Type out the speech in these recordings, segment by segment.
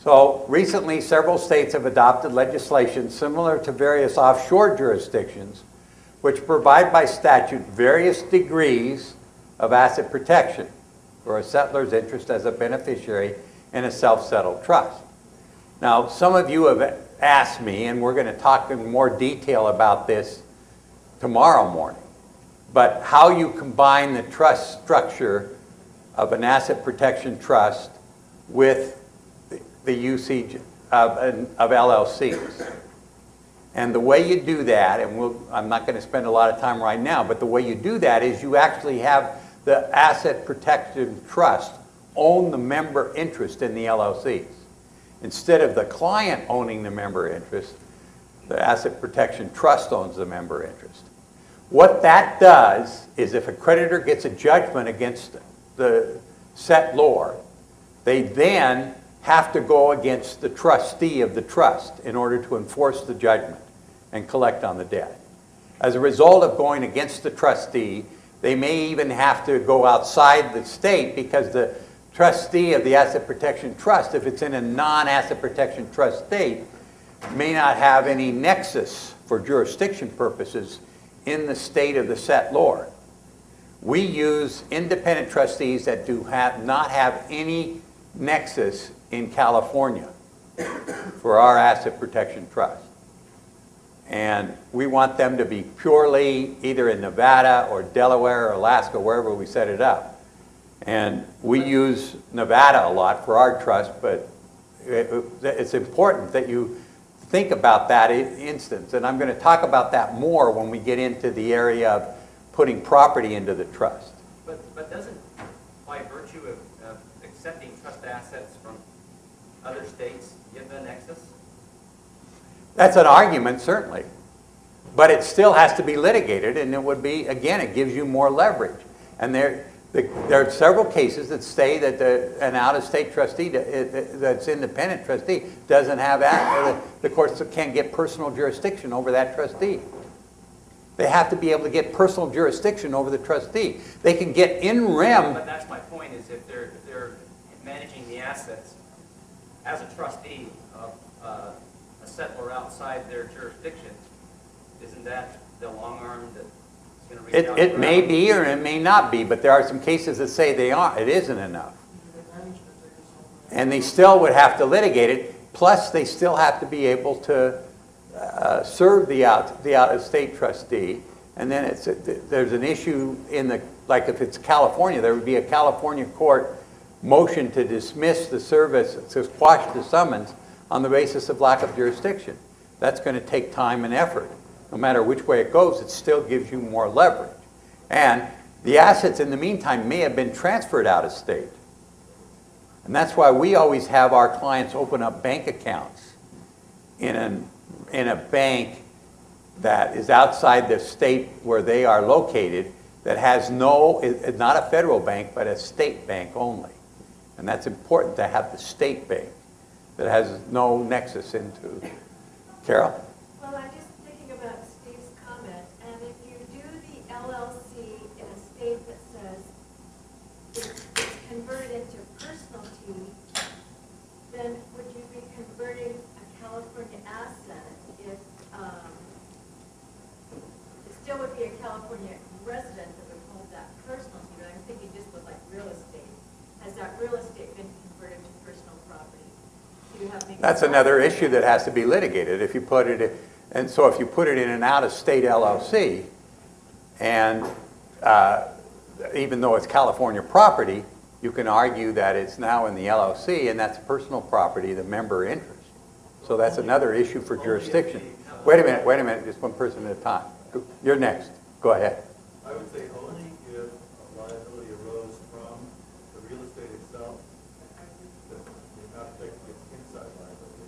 So recently, several states have adopted legislation similar to various offshore jurisdictions, which provide by statute various degrees of asset protection for a settler's interest as a beneficiary in a self-settled trust. Now, some of you have asked me, and we're going to talk in more detail about this tomorrow morning, but how you combine the trust structure of an asset protection trust with the usage of LLCs. And the way you do that, and I'm not going to spend a lot of time right now, but the way you do that is you actually have the asset protection trust own the member interest in the LLCs. Instead of the client owning the member interest, the asset protection trust owns the member interest. What that does is if a creditor gets a judgment against the settlor, they then have to go against the trustee of the trust in order to enforce the judgment and collect on the debt. As a result of going against the trustee, they may even have to go outside the state because the trustee of the asset protection trust, if it's in a non-asset protection trust state, may not have any nexus for jurisdiction purposes in the state of the settlor. We use independent trustees that do not have any nexus in California for our asset protection trust. And we want them to be purely either in Nevada or Delaware or Alaska, wherever we set it up. And we use Nevada a lot for our trust, but it's important that you think about that instance. And I'm going to talk about that more when we get into the area of putting property into the trust. But doesn't, by virtue of accepting trust assets from other states, give a nexus? That's an argument, certainly. But it still has to be litigated, and it would be, again, it gives you more leverage. And there are several cases that say that an out-of-state trustee that's independent trustee doesn't have the courts can't get personal jurisdiction over that trustee. They have to be able to get personal jurisdiction over the trustee. They can get in rem. But that's my point, is if they're managing the assets as a trustee of a settler outside their jurisdiction, isn't that the long arm that's going to reach out? It may be or it may not be, but there are some cases that say it isn't enough. And they still would have to litigate it, plus they still have to be able to serve the out-of-state trustee. And then there's an issue like if it's California, there would be a California court motion to dismiss the service, to quash the summons on the basis of lack of jurisdiction. That's going to take time and effort. No matter which way it goes, it still gives you more leverage. And the assets in the meantime may have been transferred out of state. And that's why we always have our clients open up bank accounts in a bank that is outside the state where they are located, that has it's not a federal bank, but a state bank only. And that's important to have the state bank that has no nexus into. Carol? Well, I'm just thinking about Steve's comment, and if you do the LLC in a state that says it's converted into personalty, then would you be converting a California asset if it still would be a California resident that would hold that personalty? But I'm thinking just with like real estate. Has that real estate been converted to personal property? That's another issue that has to be litigated. If you put it in, and so if you put it in an out-of-state LLC, and even though it's California property, you can argue that it's now in the LLC, and that's personal property, the member interest. So that's another issue for jurisdiction. Wait a minute, just one person at a time. You're next. Go ahead. I would say only if a liability arose from the real estate itself, that you're not technically inside liability,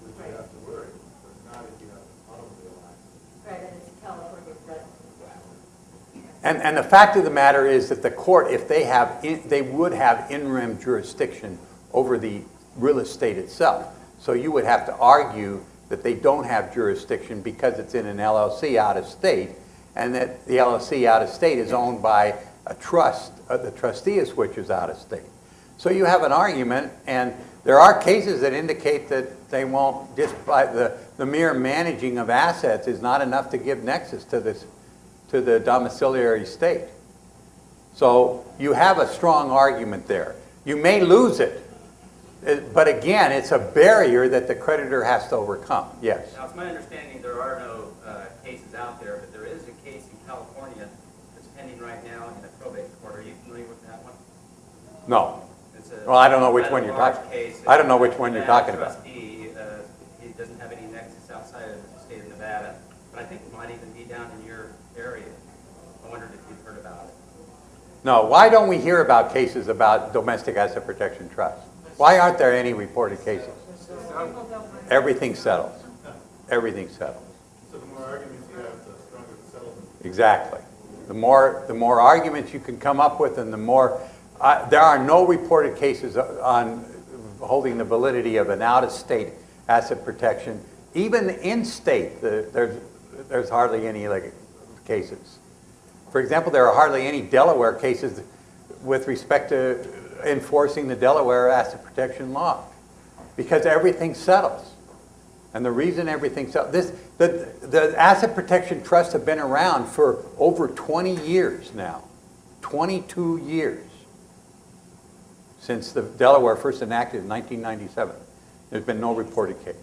which you have to worry, but not if you have an automobile accident. Right, and it's California resident. And the fact of the matter is that the court, if they would have in rem jurisdiction over the real estate itself. So you would have to argue that they don't have jurisdiction because it's in an LLC out of state, and that the LLC out of state is owned by a trust, the trustee of which is out of state. So you have an argument, and There are cases that indicate that they won't, just by the mere managing of assets is not enough to give nexus to the domiciliary state. So you have a strong argument there. You may lose it, but again, it's a barrier that the creditor has to overcome. Yes? Now, it's my understanding there are no cases out there, but there is a case in California that's pending right now in a probate court. Are you familiar with that one? No. It's a Well, I don't know which one you're large talking. case. I don't know which one you're talking about. Trustee, he doesn't have any nexus outside of the state of Nevada, but I think it might even be down in your area. I wondered if you've heard about it. No, why don't we hear about cases about domestic asset protection trusts? Why aren't there any reported cases? Everything settles. Everything settles. So the more arguments you have, the stronger the settlement. Exactly. The more arguments you can come up with, and the more there are no reported cases on holding the validity of an out-of-state asset protection. Even in-state, there's hardly any cases. For example, there are hardly any Delaware cases with respect to enforcing the Delaware asset protection law, because everything settles. And the reason everything settles, the asset protection trusts have been around for over 20 years now, 22 years since the Delaware first enacted in 1997. There's been no reported case.